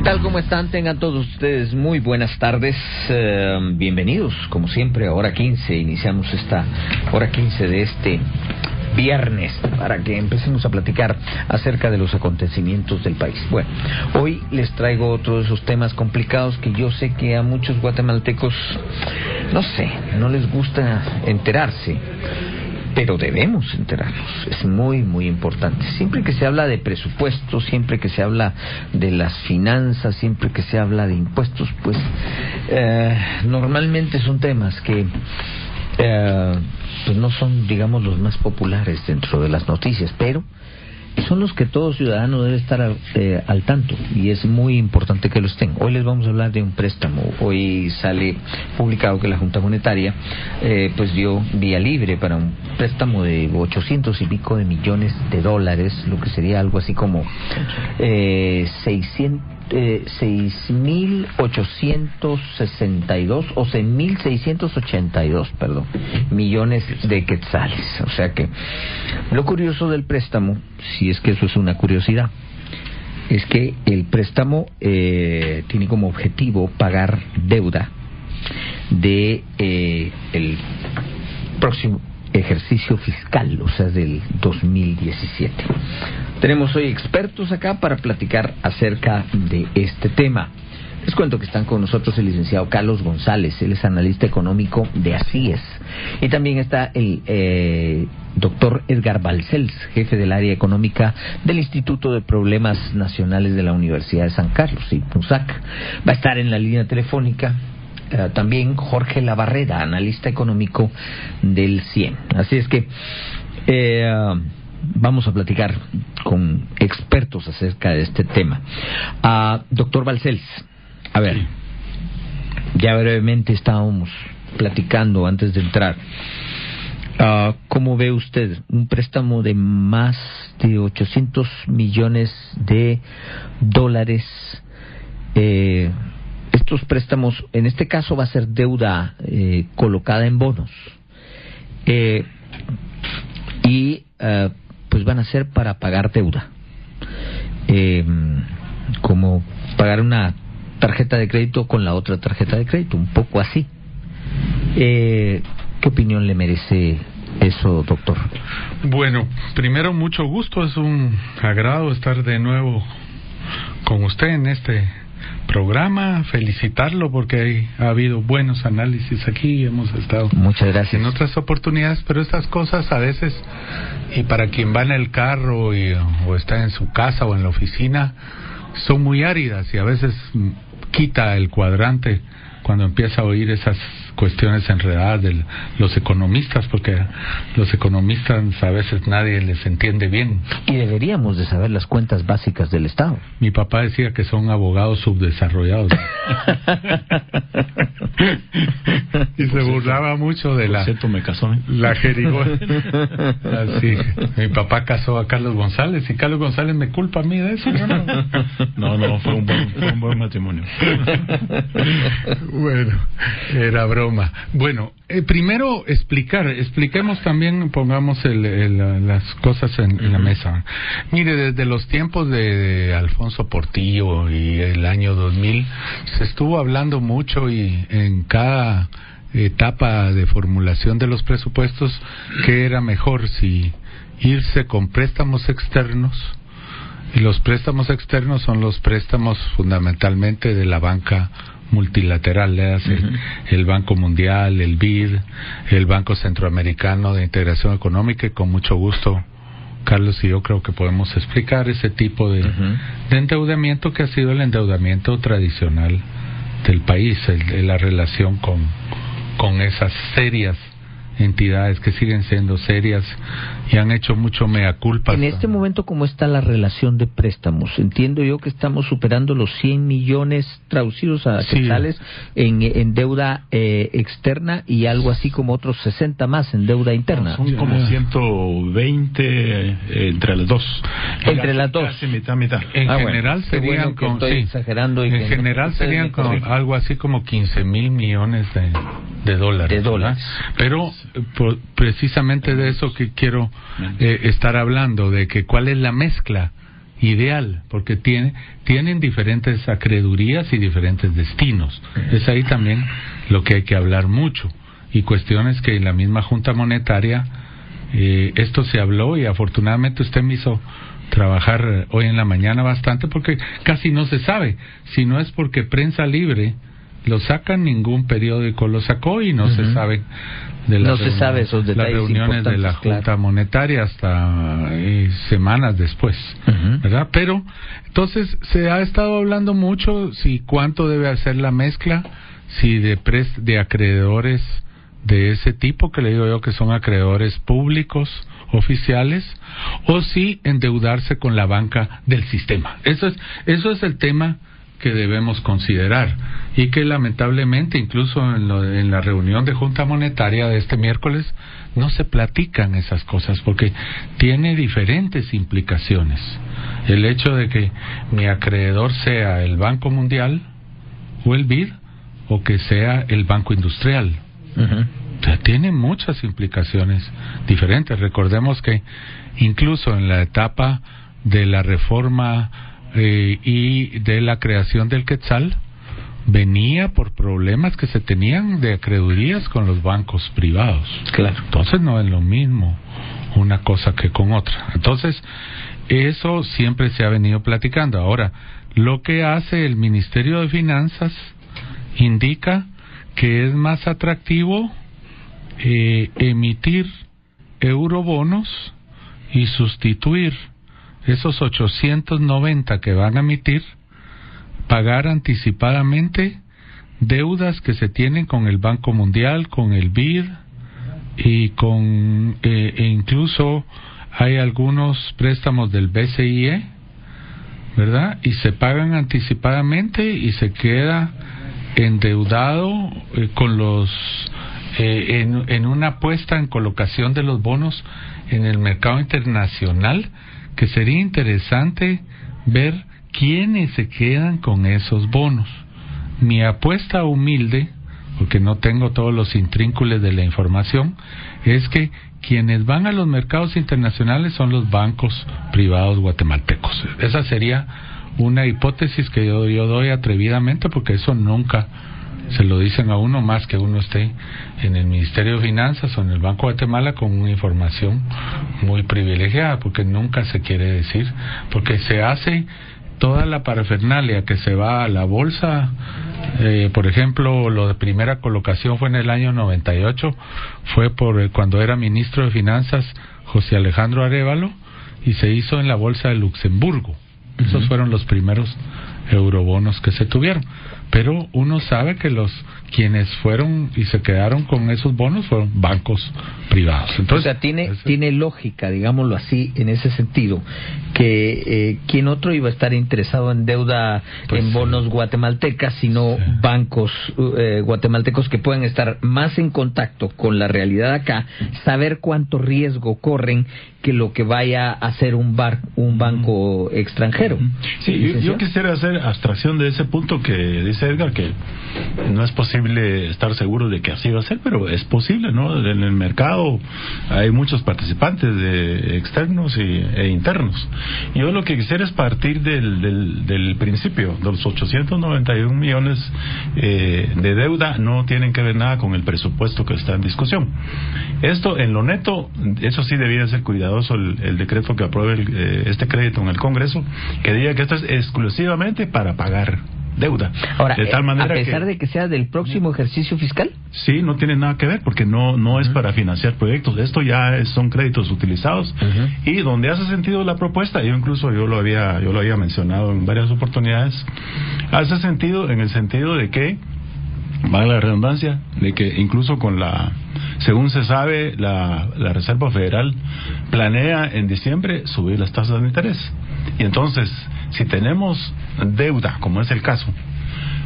tal? ¿Cómo están? Tengan todos ustedes muy buenas tardes. Bienvenidos, como siempre, a Hora 15. Iniciamos esta Hora 15 de este viernes para que empecemos a platicar acerca de los acontecimientos del país. Bueno, hoy les traigo otro de esos temas complicados que yo sé que a muchos guatemaltecos, no les gusta enterarse. Pero debemos enterarnos, es muy, muy importante. Siempre que se habla de presupuestos, siempre que se habla de las finanzas, siempre que se habla de impuestos, pues normalmente son temas que pues no son, digamos, los más populares dentro de las noticias, pero son los que todo ciudadano debe estar al tanto, y es muy importante que lo estén. Hoy les vamos a hablar de un préstamo. Hoy sale publicado que la Junta Monetaria pues dio vía libre para un préstamo de 800 y pico de millones de dólares, lo que sería algo así como 6.862 o 6.682, perdón, millones de quetzales. O sea que lo curioso del préstamo, si es que eso es una curiosidad, es que el préstamo tiene como objetivo pagar deuda de el próximo ejercicio fiscal, o sea, del 2017. Tenemos hoy expertos acá para platicar acerca de este tema. Les cuento que están con nosotros el licenciado Carlos González, él es analista económico de ACIES. Y también está el doctor Edgar Balcells, jefe del área económica del Instituto de Problemas Nacionales de la Universidad de San Carlos, IPUSAC. Va a estar en la línea telefónica también Jorge Labarreda, analista económico del CIEN. Así es que vamos a platicar con expertos acerca de este tema. Doctor Balcells, a ver, ya brevemente estábamos platicando antes de entrar. ¿Cómo ve usted un préstamo de más de 800 millones de dólares? Estos préstamos, en este caso, va a ser deuda colocada en bonos. Pues van a ser para pagar deuda. Como pagar una tarjeta de crédito con la otra tarjeta de crédito, un poco así. ¿Qué opinión le merece eso, doctor? Bueno, primero, mucho gusto, es un agrado estar de nuevo con usted en este programa, felicitarlo porque ha habido buenos análisis aquí, hemos estado muchas gracias en otras oportunidades, pero estas cosas a veces, y para quien va en el carro o está en su casa o en la oficina, son muy áridas y a veces quita el cuadrante cuando empieza a oír esas cuestiones enredadas de los economistas, porque los economistas a veces nadie les entiende bien. Y deberíamos de saber las cuentas básicas del Estado. Mi papá decía que son abogados subdesarrollados. Y se burlaba mucho de la jerigón. Así, mi papá casó a Carlos González y Carlos González me culpa a mí de eso. No, fue un buen matrimonio. Bueno, era broma. Bueno, primero expliquemos también, pongamos las cosas en la mesa. Mire, desde los tiempos de Alfonso Portillo y el año 2000 se estuvo hablando mucho, y en cada etapa de formulación de los presupuestos, que era mejor si irse con préstamos externos. Y los préstamos externos son los préstamos fundamentalmente de la banca multilateral, el Banco Mundial, el BID, el Banco Centroamericano de Integración Económica, y con mucho gusto Carlos y yo creo que podemos explicar ese tipo de endeudamiento que ha sido el endeudamiento tradicional del país, la relación con esas serias entidades que siguen siendo serias y han hecho mucho mea culpa. En este momento, ¿cómo está la relación de préstamos? Entiendo yo que estamos superando los 100 millones traducidos a quetzales en deuda externa, y algo así como otros 60 más en deuda interna. Son como 120 entre las dos. Entre las dos. Casi mitad. En general serían exagerando. En general serían algo así como 15,000 millones de dólares. Pero precisamente de eso que quiero estar hablando, de que cuál es la mezcla ideal, porque tienen diferentes acreedurías y diferentes destinos. Es ahí también lo que hay que hablar mucho, y cuestiones que en la misma Junta Monetaria esto se habló, y afortunadamente usted me hizo trabajar hoy en la mañana bastante, porque casi no se sabe, si no es porque Prensa Libre lo sacan, ningún periódico lo sacó, y no se sabe de las esos detalles, las reuniones de la Junta Monetaria hasta semanas después, ¿verdad? Pero entonces se ha estado hablando mucho si cuánto debe hacer la mezcla, si de acreedores de ese tipo, que le digo yo que son acreedores públicos oficiales, o si endeudarse con la banca del sistema. Eso es el tema que debemos considerar, y que lamentablemente incluso en la reunión de Junta Monetaria de este miércoles no se platican esas cosas, porque tiene diferentes implicaciones. El hecho de que mi acreedor sea el Banco Mundial o el BID, o que sea el Banco Industrial. O sea, tiene muchas implicaciones diferentes. Recordemos que incluso en la etapa de la reforma y de la creación del Quetzal, venía por problemas que se tenían de acreedurías con los bancos privados. Claro. Entonces no es lo mismo una cosa que con otra. Entonces, eso siempre se ha venido platicando. Ahora, lo que hace el Ministerio de Finanzas indica que es más atractivo emitir eurobonos y sustituir esos 890 que van a emitir, pagar anticipadamente deudas que se tienen con el Banco Mundial, con el BID, y con e incluso hay algunos préstamos del BCIE, ¿verdad? Y se pagan anticipadamente y se queda endeudado con los en una apuesta en colocación de los bonos en el mercado internacional, que sería interesante ver quiénes se quedan con esos bonos. Mi apuesta humilde, porque no tengo todos los intrínculos de la información, es que quienes van a los mercados internacionales son los bancos privados guatemaltecos. Esa sería una hipótesis que yo doy atrevidamente, porque eso nunca se lo dicen a uno, más que uno esté en el Ministerio de Finanzas o en el Banco de Guatemala con una información muy privilegiada, porque nunca se quiere decir, porque se hace toda la parafernalia que se va a la bolsa. Por ejemplo, lo de primera colocación fue en el año 98, fue por cuando era ministro de Finanzas José Alejandro Arévalo, y se hizo en la bolsa de Luxemburgo. Esos fueron los primeros eurobonos que se tuvieron. Pero uno sabe que quienes fueron y se quedaron con esos bonos fueron bancos privados. Entonces, o sea, tiene lógica, digámoslo así, en ese sentido, que ¿quién otro iba a estar interesado en deuda, en bonos guatemaltecas, sino bancos guatemaltecos que pueden estar más en contacto con la realidad acá, saber cuánto riesgo corren que lo que vaya a hacer un banco extranjero? Sí, yo quisiera hacer abstracción de ese punto que dice Edgar, que no es posible estar seguro de que así va a ser, pero es posible, ¿no? En el mercado hay muchos participantes externos e internos. Yo lo que quisiera es partir del principio, de los 891 millones de deuda no tienen que ver nada con el presupuesto que está en discusión. Esto en lo neto, eso sí debía ser cuidadoso el decreto que apruebe este crédito en el Congreso, que diga que esto es exclusivamente para pagar deuda. Ahora, de tal manera a pesar de que sea del próximo ejercicio fiscal. Sí, no tiene nada que ver, porque no es para financiar proyectos. Esto ya son créditos utilizados, y donde hace sentido la propuesta, yo lo había mencionado en varias oportunidades, hace sentido en el sentido de que, vale la redundancia, de que incluso según se sabe, la Reserva Federal planea en diciembre subir las tasas de interés. Y entonces, si tenemos deuda, como es el caso,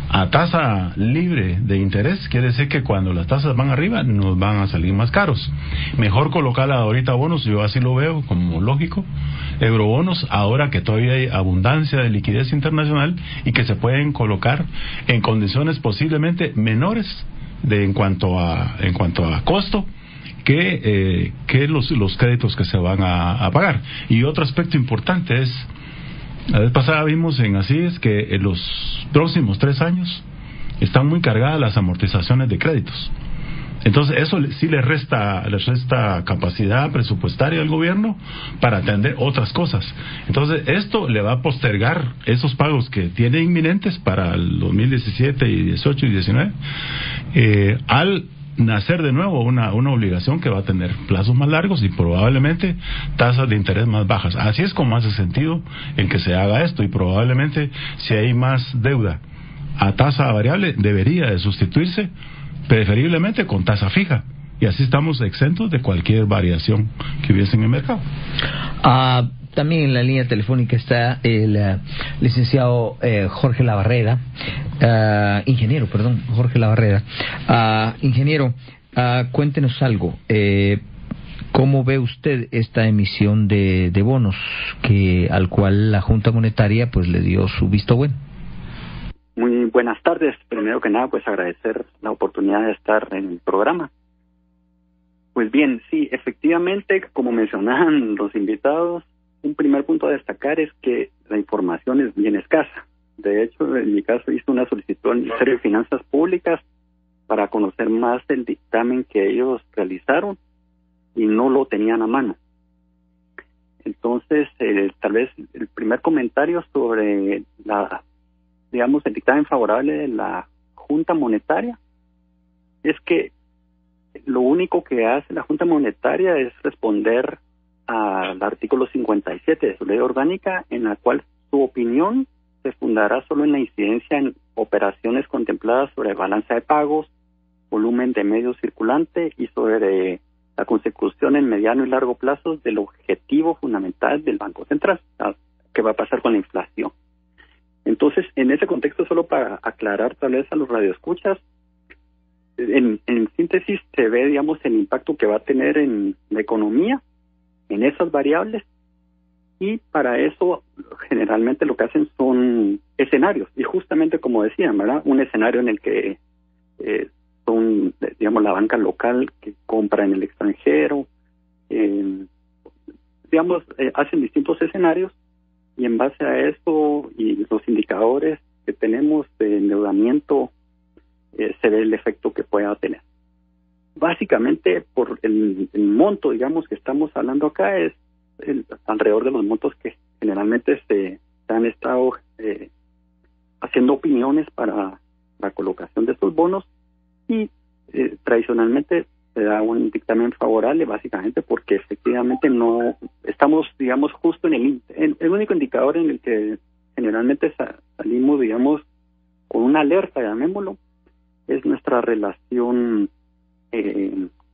a tasa libre de interés, quiere decir que cuando las tasas van arriba nos van a salir más caros. Mejor colocarla ahorita bonos, yo así lo veo como lógico, eurobonos, ahora que todavía hay abundancia de liquidez internacional y que se pueden colocar en condiciones posiblemente menores en cuanto a costo que los créditos que se van a pagar. Y otro aspecto importante es La vez pasada vimos en Asís que en los próximos 3 años están muy cargadas las amortizaciones de créditos. Entonces eso sí les resta capacidad presupuestaria al gobierno para atender otras cosas. Entonces esto le va a postergar esos pagos que tiene inminentes para el 2017 y 18 y 19 al nacer de nuevo una obligación que va a tener plazos más largos y probablemente tasas de interés más bajas. Así es como hace sentido en que se haga esto, y probablemente si hay más deuda a tasa variable debería de sustituirse preferiblemente con tasa fija, y así estamos exentos de cualquier variación que hubiese en el mercado. También en la línea telefónica está el licenciado Jorge Labarreda, ingeniero, Jorge Labarreda. Ingeniero, cuéntenos algo. ¿Cómo ve usted esta emisión de bonos al cual la Junta Monetaria pues le dio su visto bueno? Muy buenas tardes. Primero que nada, pues agradecer la oportunidad de estar en el programa. Pues bien, sí, efectivamente, como mencionaban los invitados, un primer punto a destacar es que la información es bien escasa. De hecho, en mi caso hice una solicitud al Ministerio de Finanzas Públicas para conocer más del dictamen que ellos realizaron y no lo tenían a mano. Entonces, tal vez el primer comentario sobre el dictamen favorable de la Junta Monetaria es que lo único que hace la Junta Monetaria es responder al artículo 57 de su ley orgánica, en la cual su opinión se fundará solo en la incidencia en operaciones contempladas sobre balanza de pagos, volumen de medio circulante y sobre la consecución en mediano y largo plazo del objetivo fundamental del Banco Central, que va a pasar con la inflación. Entonces, en ese contexto, solo para aclarar tal vez a los radioescuchas, en síntesis se ve, digamos, el impacto que va a tener en la economía, en esas variables, y para eso generalmente lo que hacen son escenarios, y justamente como decían, ¿verdad? Un escenario en el que son, digamos, la banca local que compra en el extranjero, hacen distintos escenarios, y en base a eso y los indicadores que tenemos de endeudamiento, se ve el efecto que pueda tener. Básicamente, por el monto, digamos, que estamos hablando acá, es alrededor de los montos que generalmente se han estado haciendo opiniones para la colocación de estos bonos, y tradicionalmente se da un dictamen favorable, básicamente porque efectivamente no estamos, digamos, justo en el único indicador en el que generalmente salimos, digamos, con una alerta, llamémoslo, es nuestra relación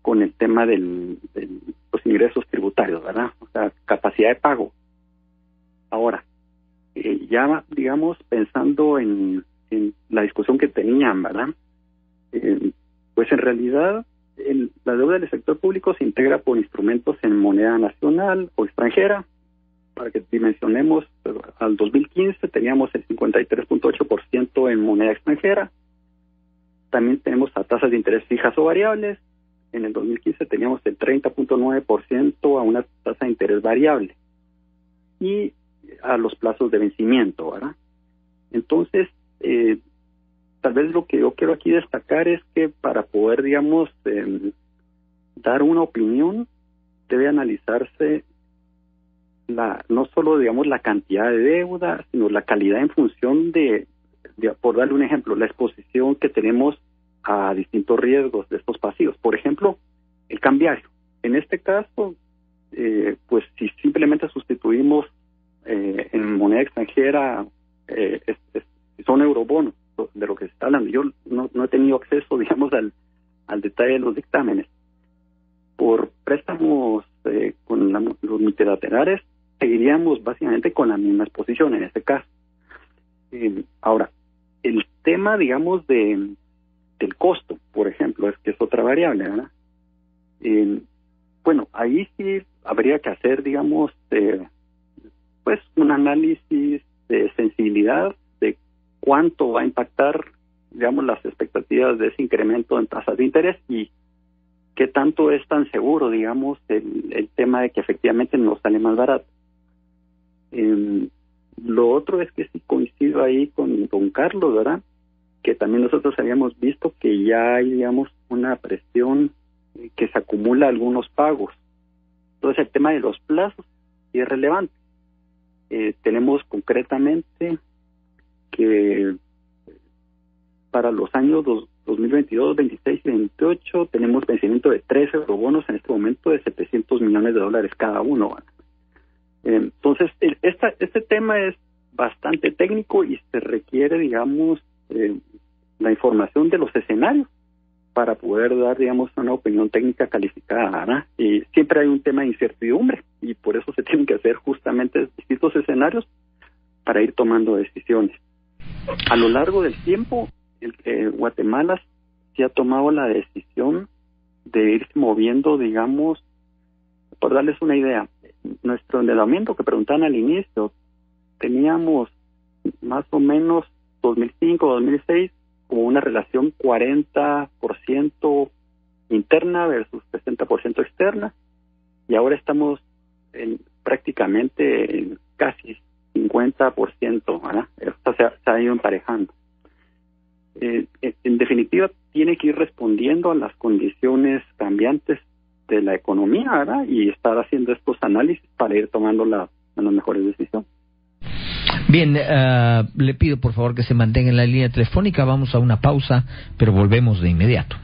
con el tema de los ingresos tributarios, ¿verdad? O sea, capacidad de pago. Ahora, ya, digamos, pensando en la discusión que tenían, ¿verdad? Pues en realidad la deuda del sector público se integra por instrumentos en moneda nacional o extranjera. Para que dimensionemos, al 2015 teníamos el 53.8% en moneda extranjera. También tenemos a tasas de interés fijas o variables. En el 2015 teníamos el 30.9% a una tasa de interés variable. Y a los plazos de vencimiento, ¿verdad? Entonces, tal vez lo que yo quiero aquí destacar es que para poder, digamos, dar una opinión, debe analizarse no solo, digamos, la cantidad de deuda, sino la calidad en función de, por darle un ejemplo, la exposición que tenemos a distintos riesgos de estos pasivos. Por ejemplo, el cambiario. En este caso, pues si simplemente sustituimos en moneda extranjera, son eurobonos de lo que se está hablando. Yo no he tenido acceso, digamos, al detalle de los dictámenes. Por préstamos con los multilaterales, seguiríamos básicamente con la misma exposición en este caso. Ahora, el tema, digamos, del costo, por ejemplo, es que es otra variable, ¿verdad? Bueno, ahí sí habría que hacer, digamos, pues un análisis de sensibilidad de cuánto va a impactar, digamos, las expectativas de ese incremento en tasas de interés y qué tanto es tan seguro, digamos, el tema de que efectivamente nos sale más barato. Lo otro es que sí coincido ahí con don Carlos, ¿verdad? Que también nosotros habíamos visto que ya hay, digamos, una presión que se acumula algunos pagos. Entonces el tema de los plazos sí es relevante. Tenemos concretamente que para los años 2022, 26 y 28 tenemos vencimiento de 3 eurobonos en este momento de $700 millones cada uno, ¿verdad? Entonces, este tema es bastante técnico y se requiere, digamos, la información de los escenarios para poder dar, digamos, una opinión técnica calificada, ¿verdad? Y siempre hay un tema de incertidumbre y por eso se tienen que hacer justamente distintos escenarios para ir tomando decisiones. A lo largo del tiempo, Guatemala sí ha tomado la decisión de irse moviendo, digamos, por darles una idea, nuestro endeudamiento que preguntaban al inicio, teníamos más o menos 2005-2006 como una relación 40% interna versus 60% externa, y ahora estamos prácticamente en casi 50%, ¿verdad? O sea, se ha ido emparejando. En definitiva, tiene que ir respondiendo a las condiciones cambiantes de la economía, ¿verdad? Y estar haciendo estos análisis para ir tomando las mejores decisiones. Bien, le pido por favor que se mantenga en la línea telefónica. Vamos a una pausa, pero volvemos de inmediato.